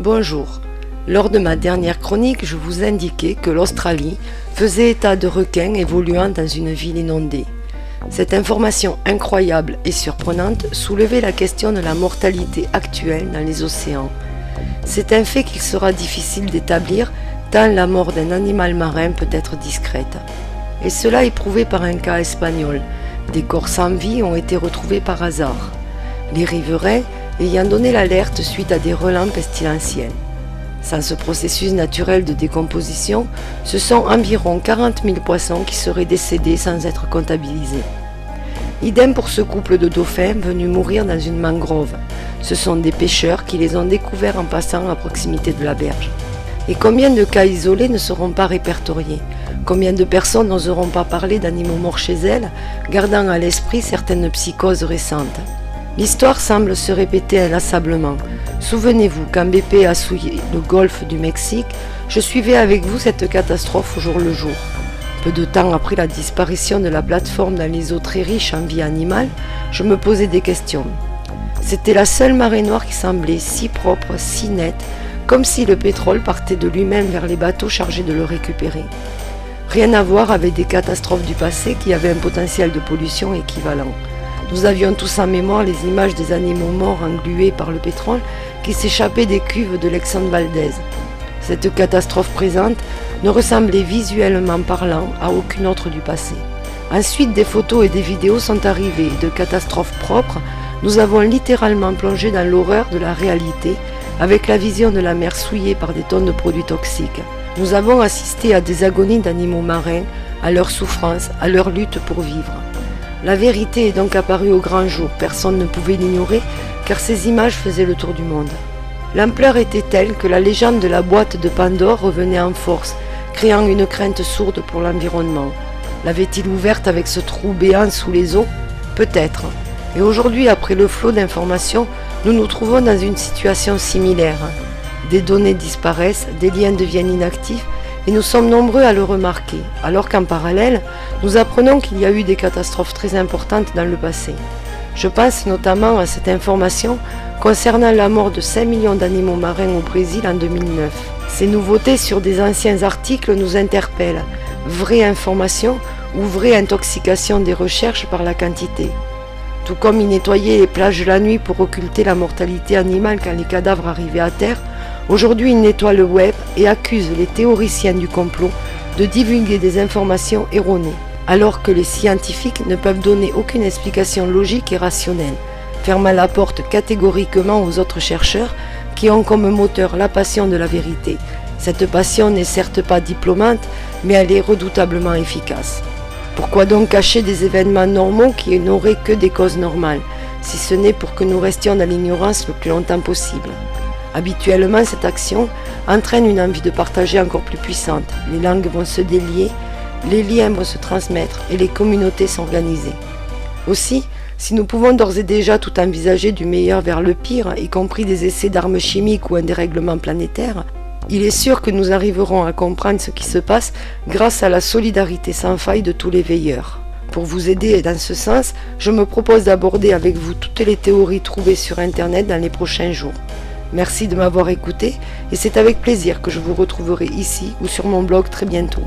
Bonjour. Lors de ma dernière chronique, je vous indiquais que l'Australie faisait état de requins évoluant dans une ville inondée. Cette information incroyable et surprenante soulevait la question de la mortalité actuelle dans les océans. C'est un fait qu'il sera difficile d'établir tant la mort d'un animal marin peut être discrète. Et cela est prouvé par un cas espagnol. Des corps sans vie ont été retrouvés par hasard, les riverains ayant donné l'alerte suite à des relents pestilentiels. Sans ce processus naturel de décomposition, ce sont environ 40 000 poissons qui seraient décédés sans être comptabilisés. Idem pour ce couple de dauphins venus mourir dans une mangrove. Ce sont des pêcheurs qui les ont découverts en passant à proximité de la berge. Et combien de cas isolés ne seront pas répertoriés? Combien de personnes n'oseront pas parler d'animaux morts chez elles, gardant à l'esprit certaines psychoses récentes? L'histoire semble se répéter inlassablement. Souvenez-vous, quand BP a souillé le golfe du Mexique, je suivais avec vous cette catastrophe au jour le jour. Peu de temps après la disparition de la plateforme dans les eaux très riches en vie animale, je me posais des questions. C'était la seule marée noire qui semblait si propre, si nette, comme si le pétrole partait de lui-même vers les bateaux chargés de le récupérer. Rien à voir avec des catastrophes du passé qui avaient un potentiel de pollution équivalent. Nous avions tous en mémoire les images des animaux morts englués par le pétrole qui s'échappaient des cuves de l'Exxon Valdez. Cette catastrophe présente ne ressemblait visuellement parlant à aucune autre du passé. Ensuite, des photos et des vidéos sont arrivées. De catastrophes propres, nous avons littéralement plongé dans l'horreur de la réalité avec la vision de la mer souillée par des tonnes de produits toxiques. Nous avons assisté à des agonies d'animaux marins, à leur souffrance, à leur lutte pour vivre. La vérité est donc apparue au grand jour, personne ne pouvait l'ignorer car ces images faisaient le tour du monde. L'ampleur était telle que la légende de la boîte de Pandore revenait en force, créant une crainte sourde pour l'environnement. L'avait-il ouverte avec ce trou béant sous les eaux? Peut-être. Et aujourd'hui, après le flot d'informations, nous nous trouvons dans une situation similaire. Des données disparaissent, des liens deviennent inactifs, et nous sommes nombreux à le remarquer, alors qu'en parallèle, nous apprenons qu'il y a eu des catastrophes très importantes dans le passé. Je pense notamment à cette information concernant la mort de 5 millions d'animaux marins au Brésil en 2009. Ces nouveautés sur des anciens articles nous interpellent. Vraie information ou vraie intoxication des recherches par la quantité? Tout comme ils nettoyaient les plages la nuit pour occulter la mortalité animale quand les cadavres arrivaient à terre, aujourd'hui ils nettoient le web et accusent les théoriciens du complot de divulguer des informations erronées, alors que les scientifiques ne peuvent donner aucune explication logique et rationnelle, fermant la porte catégoriquement aux autres chercheurs qui ont comme moteur la passion de la vérité. Cette passion n'est certes pas diplômante, mais elle est redoutablement efficace. Pourquoi donc cacher des événements normaux qui n'auraient que des causes normales, si ce n'est pour que nous restions dans l'ignorance le plus longtemps possible? Habituellement, cette action entraîne une envie de partager encore plus puissante. Les langues vont se délier, les liens vont se transmettre et les communautés s'organiser. Aussi, si nous pouvons d'ores et déjà tout envisager du meilleur vers le pire, y compris des essais d'armes chimiques ou un dérèglement planétaire, il est sûr que nous arriverons à comprendre ce qui se passe grâce à la solidarité sans faille de tous les veilleurs. Pour vous aider dans ce sens, je me propose d'aborder avec vous toutes les théories trouvées sur Internet dans les prochains jours. Merci de m'avoir écouté et c'est avec plaisir que je vous retrouverai ici ou sur mon blog très bientôt.